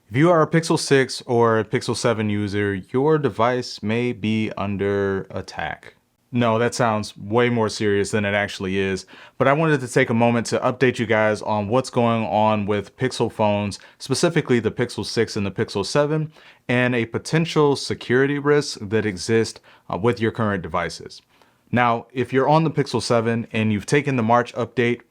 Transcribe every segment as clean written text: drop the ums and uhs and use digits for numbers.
If you are a Pixel 6 or a Pixel 7 user, your device may be under attack. No, that sounds way more serious than it actually is, but I wanted to take a moment to update you guys on what's going on with Pixel phones, specifically the Pixel 6 and the Pixel 7, and a potential security risk that exists with your current devices. Now, if you're on the Pixel 7 and you've taken the March update,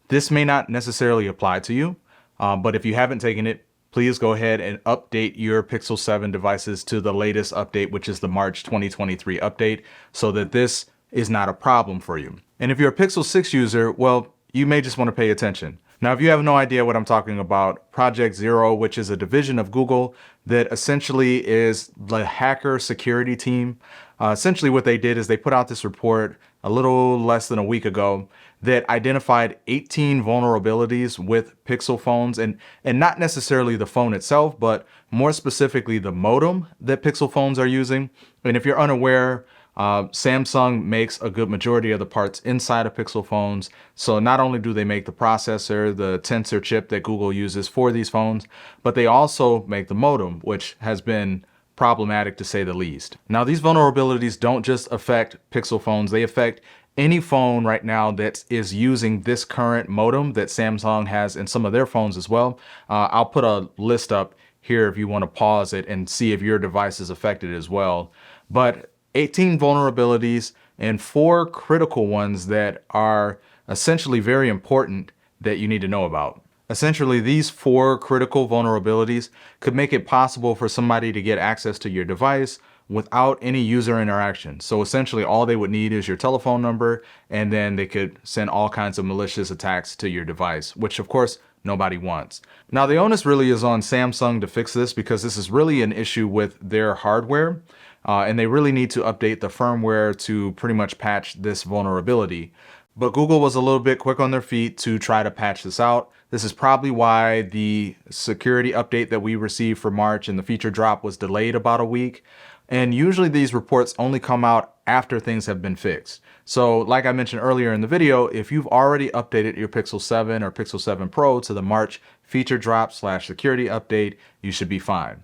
this may not necessarily apply to you, but if you haven't taken it, please go ahead and update your Pixel 7 devices to the latest update, which is the March 2023 update, so that this is not a problem for you. And if you're a Pixel 6 user, well, you may just want to pay attention. Now, if you have no idea what I'm talking about, Project Zero, which is a division of Google that essentially is the hacker security team, essentially what they did is they put out this report a little less than a week ago that identified 18 vulnerabilities with Pixel phones, and not necessarily the phone itself, but more specifically the modem that Pixel phones are using. And if you're unaware, Samsung makes a good majority of the parts inside of Pixel phones. So not only do they make the processor, the tensor chip that Google uses for these phones, but they also make the modem, which has been problematic to say the least. Now, these vulnerabilities don't just affect Pixel phones, they affect any phone right now that is using this current modem that Samsung has in some of their phones as well. I'll put a list up here if you want to pause it and see if your device is affected as well. But 18 vulnerabilities and 4 critical ones that are essentially very important that you need to know about. Essentially, these 4 critical vulnerabilities could make it possible for somebody to get access to your device without any user interaction. So essentially all they would need is your telephone number, and then they could send all kinds of malicious attacks to your device, which of course nobody wants. Now, the onus really is on Samsung to fix this because this is really an issue with their hardware, and they really need to update the firmware to pretty much patch this vulnerability. But Google was a little bit quick on their feet to try to patch this out. This is probably why the security update that we received for March and the feature drop was delayed about a week. And usually these reports only come out after things have been fixed. So like I mentioned earlier in the video, if you've already updated your Pixel 7 or Pixel 7 Pro to the March feature drop / security update, you should be fine.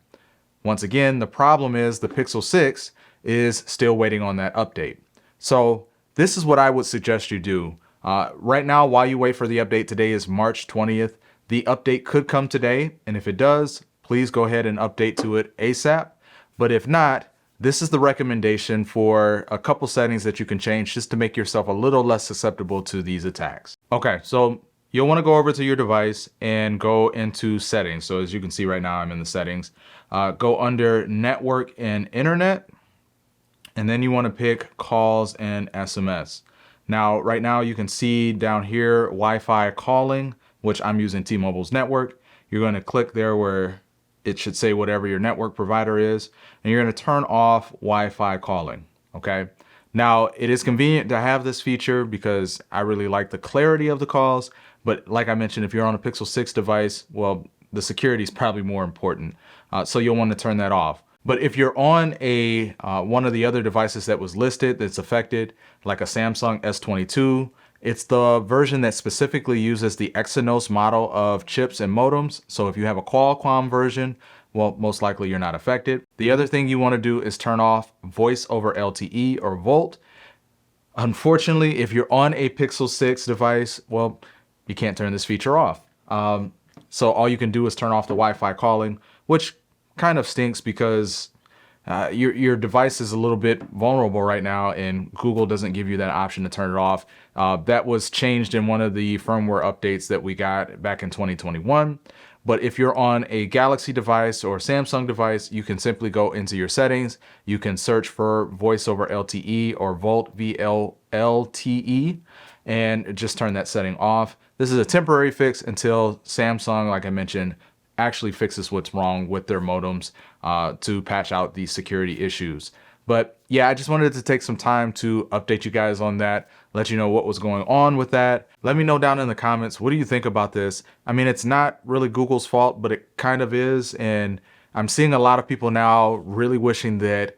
Once again, the problem is the Pixel 6 is still waiting on that update. So this is what I would suggest you do. Right now, while you wait for the update, today is March 20th. The update could come today, and if it does, please go ahead and update to it ASAP. But if not, this is the recommendation for a couple settings that you can change just to make yourself a little less susceptible to these attacks. Okay, so you'll want to go over to your device and go into settings. So as you can see right now, I'm in the settings. Go under network and internet, and then you want to pick calls and SMS. Now, right now you can see down here, Wi-Fi calling, which I'm using T-Mobile's network. You're going to click there where it should say whatever your network provider is, and you're going to turn off Wi-Fi calling. Okay. Now, it is convenient to have this feature because I really like the clarity of the calls. But like I mentioned, if you're on a Pixel 6 device, well, the security is probably more important. So you'll want to turn that off. But if you're on a one of the other devices that was listed that's affected, like a Samsung S22, it's the version that specifically uses the Exynos model of chips and modems. So if you have a Qualcomm version, well, most likely you're not affected. The other thing you want to do is turn off voice over LTE or VoLTE. Unfortunately, if you're on a Pixel 6 device, well, you can't turn this feature off. So all you can do is turn off the Wi-Fi calling, which kind of stinks because your device is a little bit vulnerable right now, and Google doesn't give you that option to turn it off. That was changed in one of the firmware updates that we got back in 2021. But if you're on a Galaxy device or Samsung device, you can simply go into your settings. You can search for voice over LTE or VoLTE, VLTE, and just turn that setting off. This is a temporary fix until Samsung, like I mentioned, actually fixes what's wrong with their modems to patch out these security issues. But yeah, I just wanted to take some time to update you guys on that, let you know what was going on with that. Let me know down in the comments, what do you think about this? I mean, it's not really Google's fault, but it kind of is. And I'm seeing a lot of people now really wishing that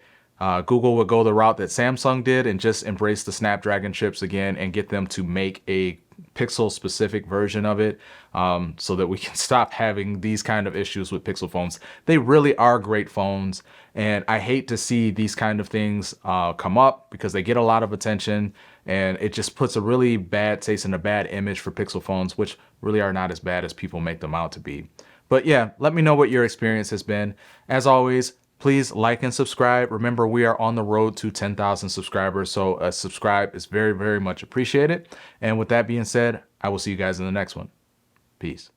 Google would go the route that Samsung did and just embrace the Snapdragon chips again and get them to make a Pixel specific version of it, so that we can stop having these kind of issues with Pixel phones. They really are great phones, and I hate to see these kind of things come up because they get a lot of attention, and it just puts a really bad taste and a bad image for Pixel phones, which really are not as bad as people make them out to be. But yeah, let me know what your experience has been. As always, please like and subscribe. Remember, we are on the road to 10,000 subscribers, so a subscribe is very, very much appreciated. And with that being said, I will see you guys in the next one. Peace.